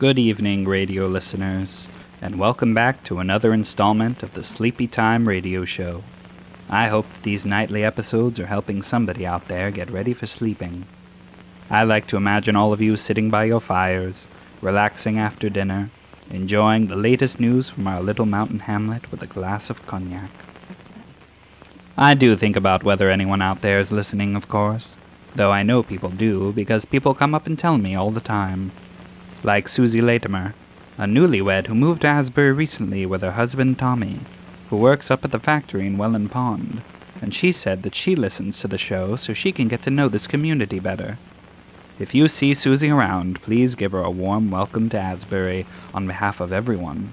Good evening, radio listeners, and welcome back to another installment of the Sleepytime Radio Show. I hope that these nightly episodes are helping somebody out there get ready for sleeping. I like to imagine all of you sitting by your fires, relaxing after dinner, enjoying the latest news from our little mountain hamlet with a glass of cognac. I do think about whether anyone out there is listening, of course, though I know people do, because people come up and tell me all the time. Like Susie Latimer, a newlywed who moved to Asbury recently with her husband Tommy, who works up at the factory in Welland Pond, and she said that she listens to the show so she can get to know this community better. If you see Susie around, please give her a warm welcome to Asbury on behalf of everyone.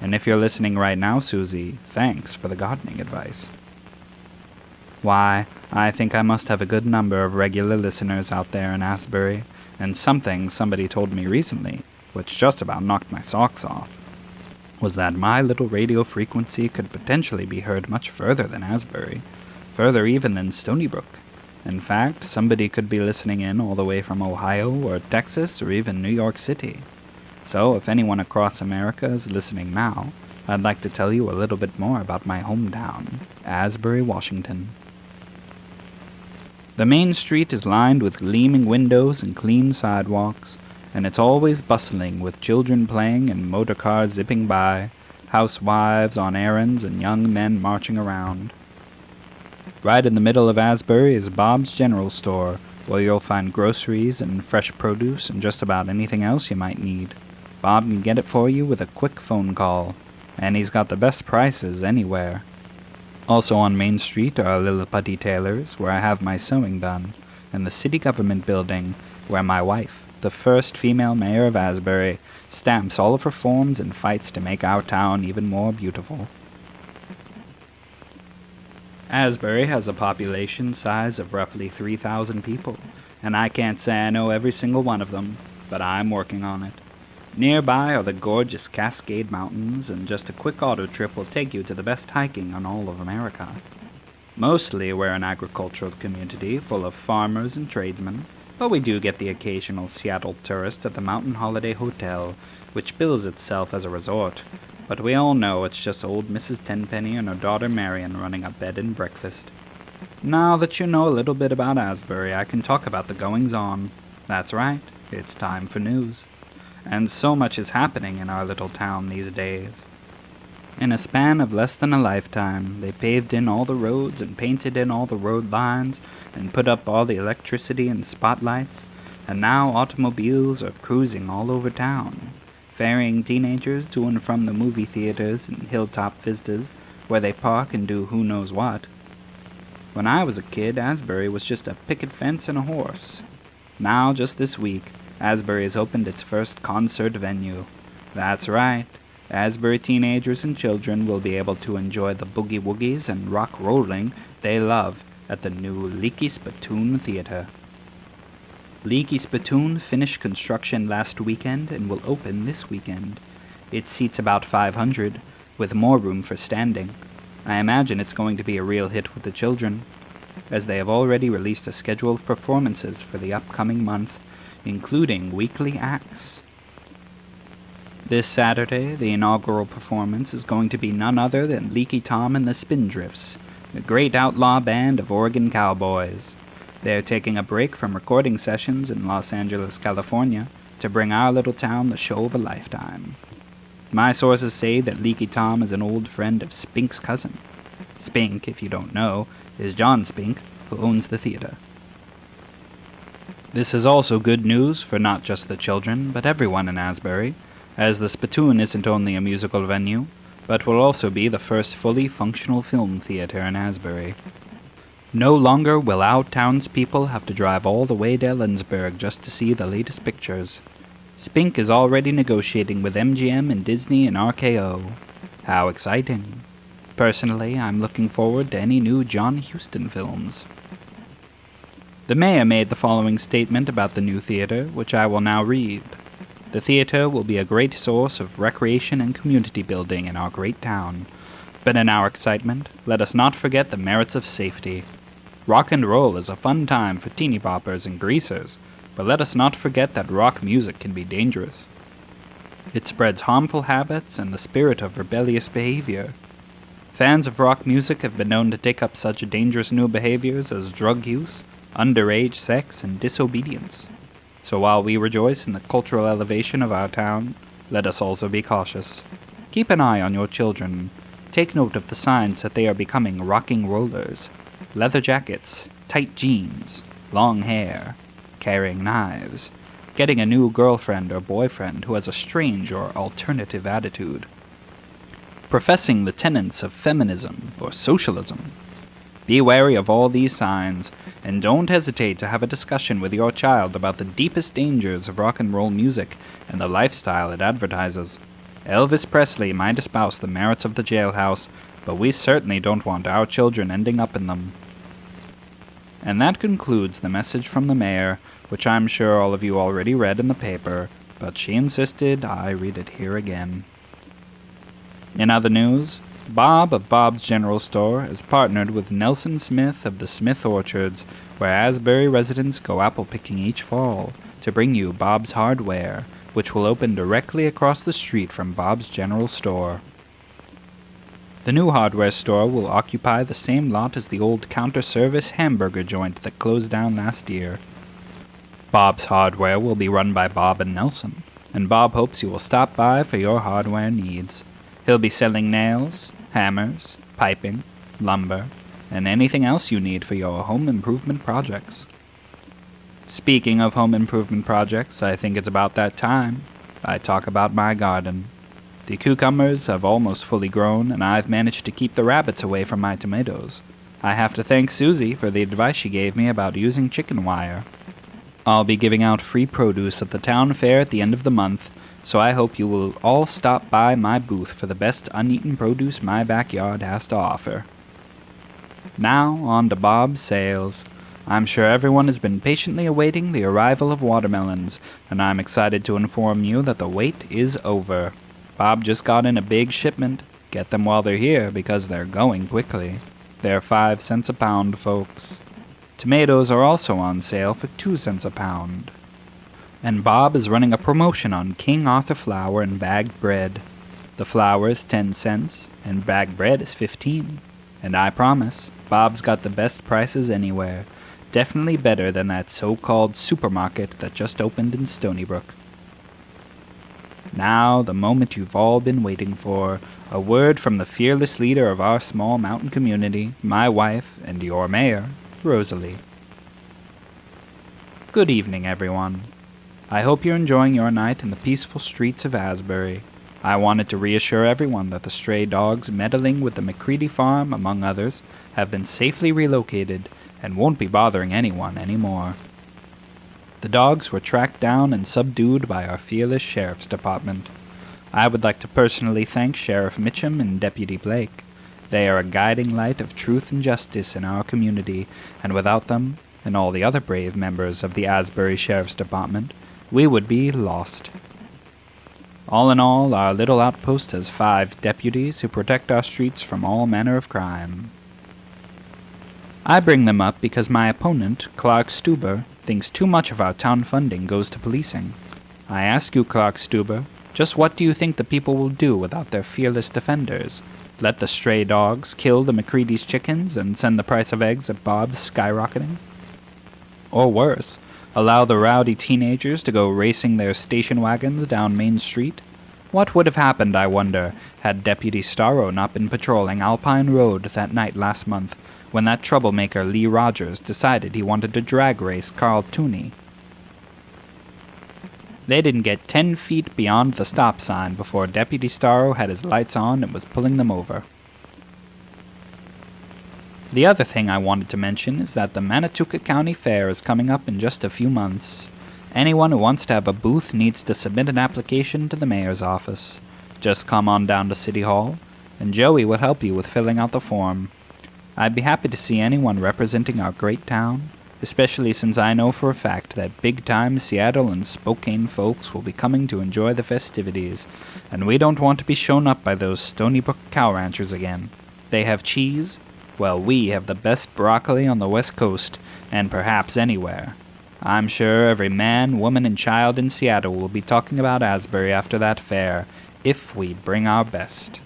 And if you're listening right now, Susie, thanks for the gardening advice. Why, I think I must have a good number of regular listeners out there in Asbury, and something somebody told me recently, which just about knocked my socks off, was that my little radio frequency could potentially be heard much further than Asbury, further even than Stony Brook. In fact, somebody could be listening in all the way from Ohio or Texas or even New York City. So if anyone across America is listening now, I'd like to tell you a little bit more about my hometown, Asbury, Washington. The main street is lined with gleaming windows and clean sidewalks, and it's always bustling with children playing and motor cars zipping by, housewives on errands and young men marching around. Right in the middle of Asbury is Bob's General Store, where you'll find groceries and fresh produce and just about anything else you might need. Bob can get it for you with a quick phone call, and he's got the best prices anywhere. Also on Main Street are Little Putty Tailors, where I have my sewing done, and the city government building, where my wife, the first female mayor of Asbury, stamps all of her forms and fights to make our town even more beautiful. Asbury has a population size of roughly 3,000 people, and I can't say I know every single one of them, but I'm working on it. Nearby are the gorgeous Cascade Mountains, and just a quick auto trip will take you to the best hiking on all of America. Mostly we're an agricultural community full of farmers and tradesmen, but we do get the occasional Seattle tourist at the Mountain Holiday Hotel, which bills itself as a resort, but we all know it's just old Mrs. Tenpenny and her daughter Marion running a bed and breakfast. Now that you know a little bit about Asbury, I can talk about the goings-on. That's right, it's time for news. And so much is happening in our little town these days. In a span of less than a lifetime, they paved in all the roads and painted in all the road lines and put up all the electricity and spotlights, and now automobiles are cruising all over town, ferrying teenagers to and from the movie theaters and hilltop vistas, where they park and do who knows what. When I was a kid, Asbury was just a picket fence and a horse. Now, just this week, Asbury has opened its first concert venue. That's right, Asbury teenagers and children will be able to enjoy the boogie-woogies and rock-rolling they love at the new Leaky Spittoon Theater. Leaky Spittoon finished construction last weekend and will open this weekend. It seats about 500, with more room for standing. I imagine it's going to be a real hit with the children, as they have already released a schedule of performances for the upcoming month, including weekly acts. This Saturday, the inaugural performance is going to be none other than Leaky Tom and the Spindrifts, the great outlaw band of Oregon cowboys. They're taking a break from recording sessions in Los Angeles, California, to bring our little town the show of a lifetime. My sources say that Leaky Tom is an old friend of Spink's cousin. Spink, if you don't know, is John Spink, who owns the theater. This is also good news for not just the children, but everyone in Asbury, as the Spittoon isn't only a musical venue, but will also be the first fully functional film theater in Asbury. No longer will our townspeople have to drive all the way to Ellensburg just to see the latest pictures. Spink is already negotiating with MGM and Disney and RKO. How exciting. Personally, I'm looking forward to any new John Huston films. The mayor made the following statement about the new theater, which I will now read. The theater will be a great source of recreation and community building in our great town. But in our excitement, let us not forget the merits of safety. Rock and roll is a fun time for teeny boppers and greasers, but let us not forget that rock music can be dangerous. It spreads harmful habits and the spirit of rebellious behavior. Fans of rock music have been known to take up such dangerous new behaviors as drug use, underage sex, and disobedience. So while we rejoice in the cultural elevation of our town, let us also be cautious. Keep an eye on your children. Take note of the signs that they are becoming rocking rollers, leather jackets, tight jeans, long hair, carrying knives, getting a new girlfriend or boyfriend who has a strange or alternative attitude, professing the tenets of feminism or socialism. Be wary of all these signs, and don't hesitate to have a discussion with your child about the deepest dangers of rock and roll music and the lifestyle it advertises. Elvis Presley might espouse the merits of the jailhouse, but we certainly don't want our children ending up in them. And that concludes the message from the mayor, which I'm sure all of you already read in the paper, but she insisted I read it here again. In other news, Bob of Bob's General Store has partnered with Nelson Smith of the Smith Orchards, where Asbury residents go apple-picking each fall, to bring you Bob's Hardware, which will open directly across the street from Bob's General Store. The new hardware store will occupy the same lot as the old counter-service hamburger joint that closed down last year. Bob's Hardware will be run by Bob and Nelson, and Bob hopes you will stop by for your hardware needs. He'll be selling nails, hammers, piping, lumber, and anything else you need for your home improvement projects. Speaking of home improvement projects, I think it's about that time I talk about my garden. The cucumbers have almost fully grown, and I've managed to keep the rabbits away from my tomatoes. I have to thank Susie for the advice she gave me about using chicken wire. I'll be giving out free produce at the town fair at the end of the month, so I hope you will all stop by my booth for the best uneaten produce my backyard has to offer. Now, on to Bob's sales. I'm sure everyone has been patiently awaiting the arrival of watermelons, and I'm excited to inform you that the wait is over. Bob just got in a big shipment. Get them while they're here, because they're going quickly. They're 5 cents a pound, folks. Tomatoes are also on sale for 2 cents a pound. And Bob is running a promotion on King Arthur flour and bagged bread. The flour is 10 cents, and bagged bread is 15. And I promise, Bob's got the best prices anywhere. Definitely better than that so-called supermarket that just opened in Stony Brook. Now, the moment you've all been waiting for, a word from the fearless leader of our small mountain community, my wife, and your mayor, Rosalie. Good evening, everyone. I hope you're enjoying your night in the peaceful streets of Asbury. I wanted to reassure everyone that the stray dogs meddling with the McCready farm, among others, have been safely relocated and won't be bothering anyone anymore. The dogs were tracked down and subdued by our fearless Sheriff's Department. I would like to personally thank Sheriff Mitchum and Deputy Blake. They are a guiding light of truth and justice in our community, and without them, and all the other brave members of the Asbury Sheriff's Department, we would be lost. All in all, our little outpost has 5 deputies who protect our streets from all manner of crime. I bring them up because my opponent, Clark Stuber, thinks too much of our town funding goes to policing. I ask you, Clark Stuber, just what do you think the people will do without their fearless defenders? Let the stray dogs kill the McCready's chickens and send the price of eggs at Bob's skyrocketing? Or worse, allow the rowdy teenagers to go racing their station wagons down Main Street? What would have happened, I wonder, had Deputy Starro not been patrolling Alpine Road that night last month, when that troublemaker Lee Rogers decided he wanted to drag race Carl Tooney? They didn't get 10 feet beyond the stop sign before Deputy Starro had his lights on and was pulling them over. The other thing I wanted to mention is that the Manitoulin County Fair is coming up in just a few months. Anyone who wants to have a booth needs to submit an application to the mayor's office. Just come on down to City Hall, and Joey will help you with filling out the form. I'd be happy to see anyone representing our great town, especially since I know for a fact that big-time Seattle and Spokane folks will be coming to enjoy the festivities, and we don't want to be shown up by those Stony Brook cow ranchers again. They have cheese. Well, we have the best broccoli on the West Coast, and perhaps anywhere. I'm sure every man, woman, and child in Seattle will be talking about Asbury after that fair, if we bring our best.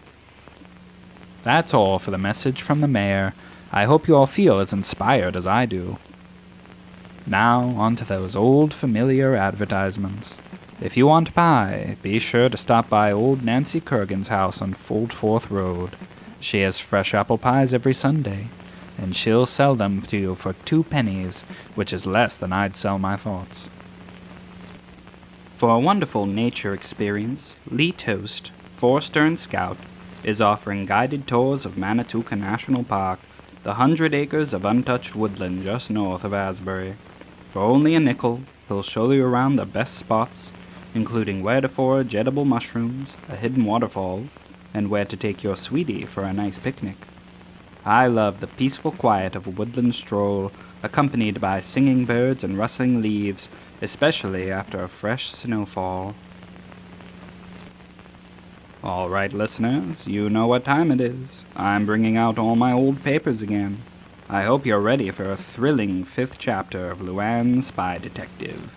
That's all for the message from the mayor. I hope you all feel as inspired as I do. Now, on to those old familiar advertisements. If you want pie, be sure to stop by old Nancy Kurgan's house on Foldforth Road. She has fresh apple pies every Sunday, and she'll sell them to you for 2 pennies, which is less than I'd sell my thoughts. For a wonderful nature experience, Lee Toast, 4-stern scout, is offering guided tours of Manitoulin National Park, the 100 acres of untouched woodland just north of Asbury. For only a nickel, he'll show you around the best spots, including where to forage edible mushrooms, a hidden waterfall, and where to take your sweetie for a nice picnic. I love the peaceful quiet of a woodland stroll, accompanied by singing birds and rustling leaves, especially after a fresh snowfall. All right, listeners, you know what time it is. I'm bringing out all my old papers again. I hope you're ready for a thrilling 5th chapter of Luanne, Spy Detective.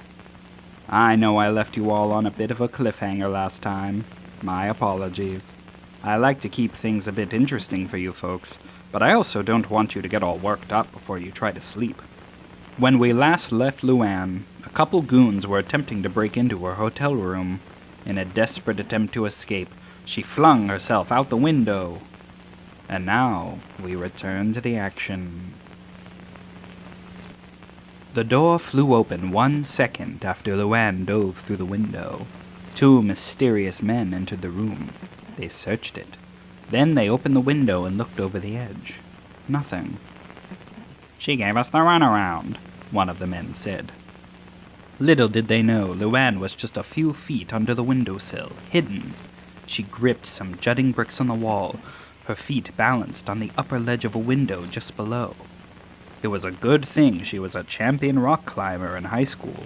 I know I left you all on a bit of a cliffhanger last time. My apologies. I like to keep things a bit interesting for you folks, but I also don't want you to get all worked up before you try to sleep. When we last left Luanne, a couple goons were attempting to break into her hotel room. In a desperate attempt to escape, she flung herself out the window. And now we return to the action. The door flew open 1 second after Luanne dove through the window. 2 mysterious men entered the room. They searched it. Then they opened the window and looked over the edge. Nothing. "She gave us the runaround," one of the men said. Little did they know Luanne was just a few feet under the windowsill, hidden. She gripped some jutting bricks on the wall, her feet balanced on the upper ledge of a window just below. It was a good thing she was a champion rock climber in high school.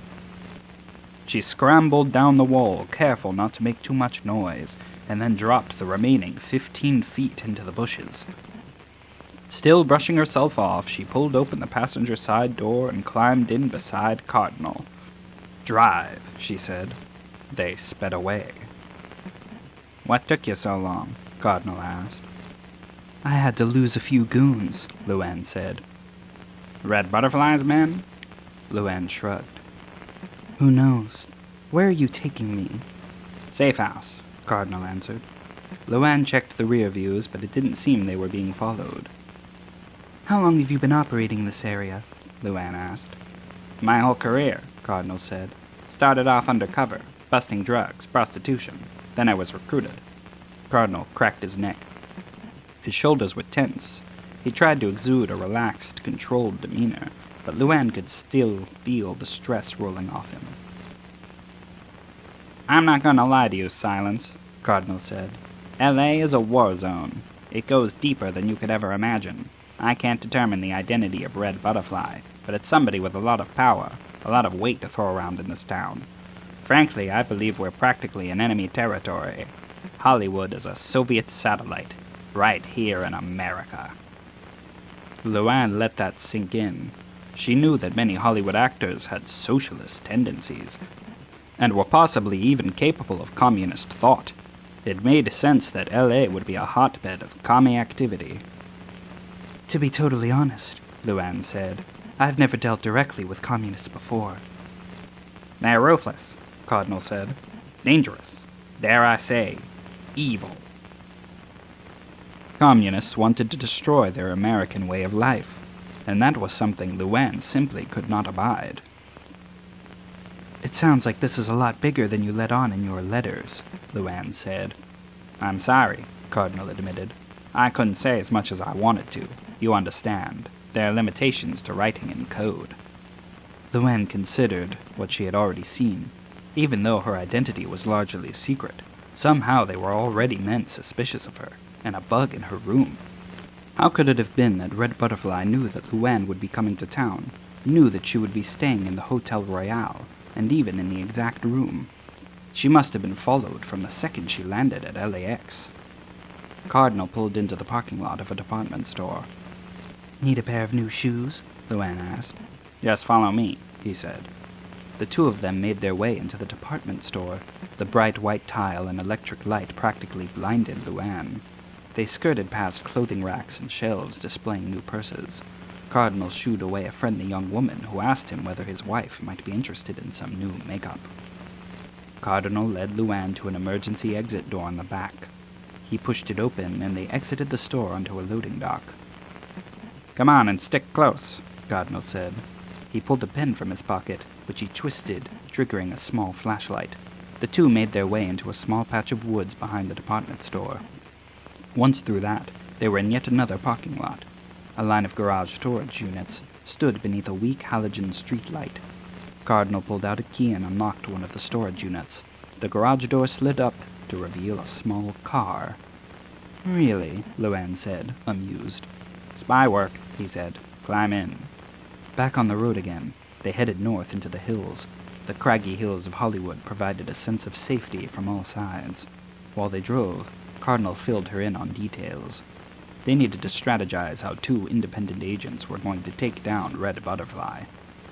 She scrambled down the wall, careful not to make too much noise, and then dropped the remaining 15 feet into the bushes. Still brushing herself off, she pulled open the passenger side door and climbed in beside Cardinal. "Drive," she said. They sped away. "What took you so long?" Cardinal asked. "I had to lose a few goons," Luanne said. "Red Butterfly's men?" Luanne shrugged. "Who knows? Where are you taking me?" "Safe house," Cardinal answered. Luanne checked the rear views, but it didn't seem they were being followed. "How long have you been operating this area?" Luanne asked. "My whole career," Cardinal said. "Started off undercover, busting drugs, prostitution. Then I was recruited." Cardinal cracked his neck. His shoulders were tense. He tried to exude a relaxed, controlled demeanor, but Luanne could still feel the stress rolling off him. "I'm not going to lie to you, Silence," Cardinal said. L.A. is a war zone. It goes deeper than you could ever imagine. I can't determine the identity of Red Butterfly, but it's somebody with a lot of power, a lot of weight to throw around in this town. Frankly, I believe we're practically in enemy territory. Hollywood is a Soviet satellite, right here in America." Luanne let that sink in. She knew that many Hollywood actors had socialist tendencies, and were possibly even capable of communist thought. It made sense that L.A. would be a hotbed of commie activity. "To be totally honest," Luanne said, "I've never dealt directly with communists before." "They're ruthless," Cardinal said. "Dangerous. Dare I say, evil." Communists wanted to destroy their American way of life, and that was something Luanne simply could not abide. "It sounds like this is a lot bigger than you let on in your letters," Luanne said. "I'm sorry," Cardinal admitted. "I couldn't say as much as I wanted to. You understand. There are limitations to writing in code." Luanne considered what she had already seen. Even though her identity was largely secret, somehow they were already men suspicious of her, and a bug in her room. How could it have been that Red Butterfly knew that Luanne would be coming to town, knew that she would be staying in the Hotel Royale, and even in the exact room? She must have been followed from the second she landed at LAX. Cardinal pulled into the parking lot of a department store. "Need a pair of new shoes?" Luanne asked. "Just follow me," he said. The two of them made their way into the department store. The bright white tile and electric light practically blinded Luanne. They skirted past clothing racks and shelves displaying new purses. Cardinal shooed away a friendly young woman who asked him whether his wife might be interested in some new makeup. Cardinal led Luanne to an emergency exit door on the back. He pushed it open, and they exited the store onto a loading dock. "Come on and stick close," Cardinal said. He pulled a pen from his pocket, which he twisted, triggering a small flashlight. The two made their way into a small patch of woods behind the department store. Once through that, they were in yet another parking lot. A line of garage storage units stood beneath a weak halogen streetlight. Cardinal pulled out a key and unlocked one of the storage units. The garage door slid up to reveal a small car. "Really?" Luanne said, amused. "Spy work," he said. "Climb in." Back on the road again, they headed north into the hills. The craggy hills of Hollywood provided a sense of safety from all sides. While they drove, Cardinal filled her in on details. They needed to strategize how two independent agents were going to take down Red Butterfly.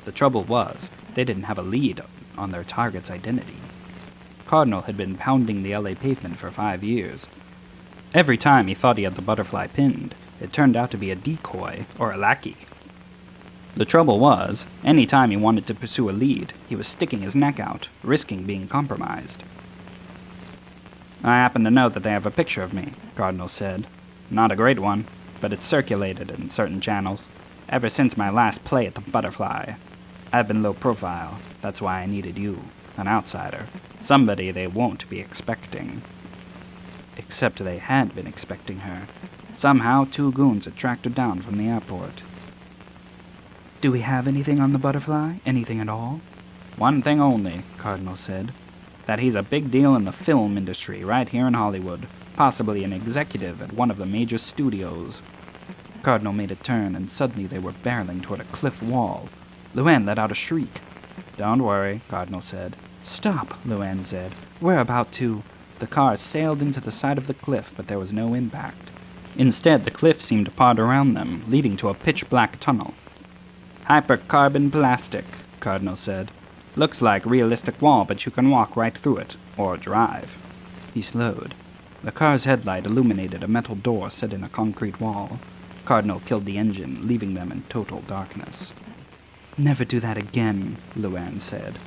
The trouble was, they didn't have a lead on their target's identity. Cardinal had been pounding the LA pavement for 5 years. Every time he thought he had the butterfly pinned, it turned out to be a decoy or a lackey. The trouble was, any time he wanted to pursue a lead, he was sticking his neck out, risking being compromised. "I happen to know that they have a picture of me," Cardinal said. "Not a great one, but it's circulated in certain channels. Ever since my last play at the Butterfly, I've been low profile. That's why I needed you, an outsider. Somebody they won't be expecting." Except they had been expecting her. Somehow 2 goons had tracked her down from the airport. "Do we have anything on the Butterfly? Anything at all?" "One thing only," Cardinal said. "That he's a big deal in the film industry right here in Hollywood. Possibly an executive at one of the major studios." Cardinal made a turn, and suddenly they were barreling toward a cliff wall. Luanne let out a shriek. "Don't worry," Cardinal said. "Stop," Luanne said. "We're about to—" The car sailed into the side of the cliff, but there was no impact. Instead, the cliff seemed to part around them, leading to a pitch-black tunnel. "Hypercarbon plastic," Cardinal said. "Looks like realistic wall, but you can walk right through it, or drive." He slowed. The car's headlight illuminated a metal door set in a concrete wall. Cardinal killed the engine, leaving them in total darkness. "Never do that again," Luanne said.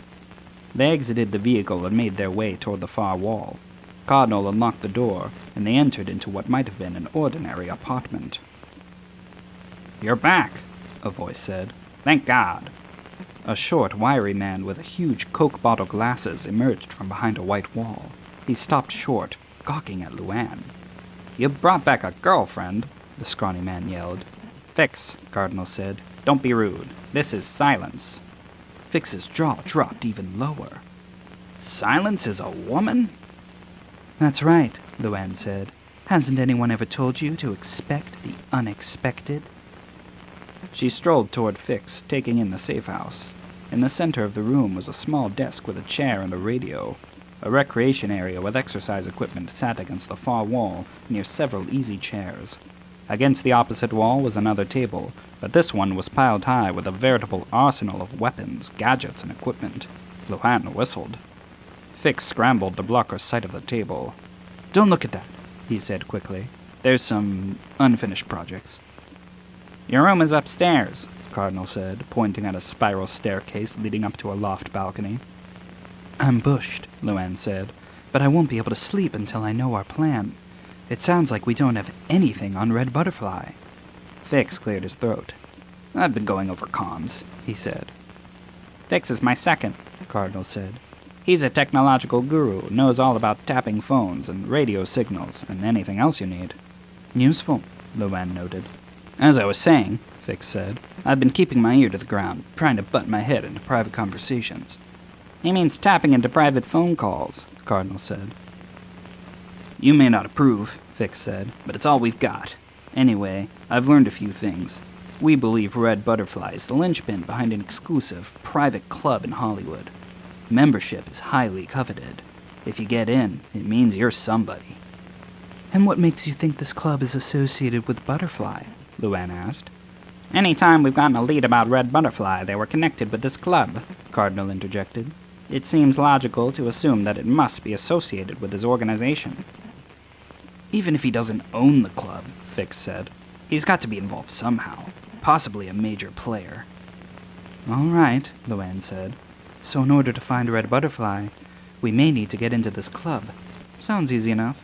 They exited the vehicle and made their way toward the far wall. Cardinal unlocked the door, and they entered into what might have been an ordinary apartment. "You're back," a voice said. "Thank God." A short, wiry man with huge Coke bottle glasses emerged from behind a white wall. He stopped short, gawking at Luanne. "You brought back a girlfriend," the scrawny man yelled. "Fix," Cardinal said. "Don't be rude. This is Silence." Fix's jaw dropped even lower. "Silence is a woman?" "That's right," Luanne said. "Hasn't anyone ever told you to expect the unexpected?" She strolled toward Fix, taking in the safe house. In the center of the room was a small desk with a chair and a radio. A recreation area with exercise equipment sat against the far wall, near several easy chairs. Against the opposite wall was another table, but this one was piled high with a veritable arsenal of weapons, gadgets, and equipment. Luanne whistled. Fix scrambled to block her sight of the table. "Don't look at that," he said quickly. "There's some unfinished projects." "Your room is upstairs," Cardinal said, pointing at a spiral staircase leading up to a loft balcony. "I'm bushed," Luanne said, "but I won't be able to sleep until I know our plan. It sounds like we don't have anything on Red Butterfly." Fix cleared his throat. "I've been going over comms," he said. "Fix is my second," Cardinal said. "He's a technological guru, knows all about tapping phones and radio signals and anything else you need." "Useful," Luanne noted. "As I was saying," Fix said, "I've been keeping my ear to the ground, trying to butt my head into private conversations." "He means tapping into private phone calls," Cardinal said. "You may not approve," Fix said, "but it's all we've got. Anyway, I've learned a few things. We believe Red Butterfly is the linchpin behind an exclusive, private club in Hollywood. Membership is highly coveted. If you get in, it means you're somebody." "And what makes you think this club is associated with Butterfly?" Luanne asked. "Any time we've gotten a lead about Red Butterfly, they were connected with this club," Cardinal interjected. "It seems logical to assume that it must be associated with his organization." "Even if he doesn't own the club," Fix said, "he's got to be involved somehow, possibly a major player." "All right," Luanne said. "So in order to find Red Butterfly, we may need to get into this club. Sounds easy enough."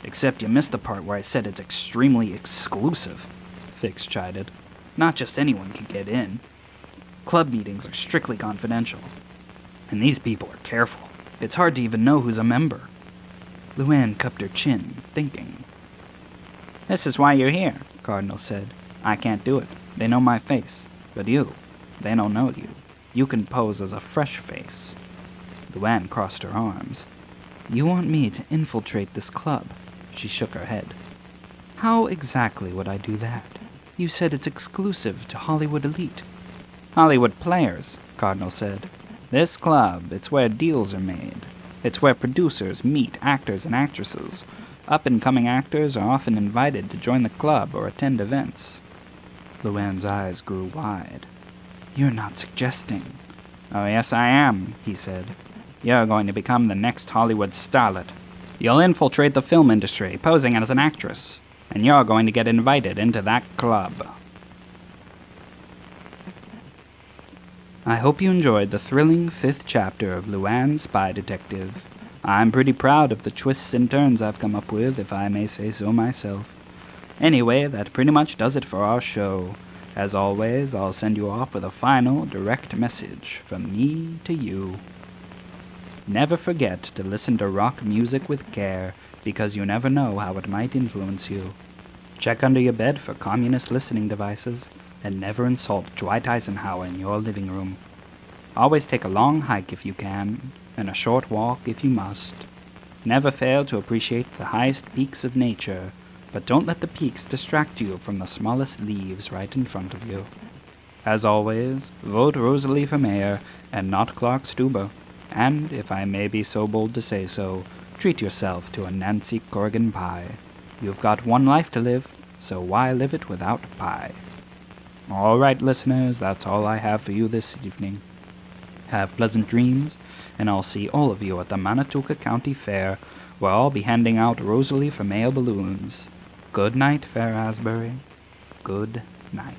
"Except you missed the part where I said it's extremely exclusive," Fix chided. "Not just anyone can get in. Club meetings are strictly confidential. And these people are careful. It's hard to even know who's a member." Luanne cupped her chin, thinking. "This is why you're here," Cardinal said. "I can't do it. They know my face. But you, they don't know you. You can pose as a fresh face." Luanne crossed her arms. "You want me to infiltrate this club?" She shook her head. "How exactly would I do that? You said it's exclusive to Hollywood elite." "Hollywood players," Cardinal said. "This club, it's where deals are made. It's where producers meet actors and actresses. Up-and-coming actors are often invited to join the club or attend events." Luanne's eyes grew wide. "You're not suggesting—" "Oh, yes, I am," he said. "You're going to become the next Hollywood starlet. You'll infiltrate the film industry, posing as an actress, and you're going to get invited into that club." I hope you enjoyed the thrilling 5th chapter of Luanne, Spy Detective. I'm pretty proud of the twists and turns I've come up with, if I may say so myself. Anyway, that pretty much does it for our show. As always, I'll send you off with a final, direct message from me to you. Never forget to listen to rock music with care, because you never know how it might influence you. Check under your bed for communist listening devices, and never insult Dwight Eisenhower in your living room. Always take a long hike if you can, and a short walk if you must. Never fail to appreciate the highest peaks of nature, but don't let the peaks distract you from the smallest leaves right in front of you. As always, vote Rosalie for mayor, and not Clark Stuber. And, if I may be so bold to say so, treat yourself to a Nancy Corrigan pie. You've got one life to live, so why live it without pie? All right, listeners, that's all I have for you this evening. Have pleasant dreams, and I'll see all of you at the Manitoulin County Fair, where I'll be handing out Rosalie for mayor balloons. Good night, fair Asbury. Good night.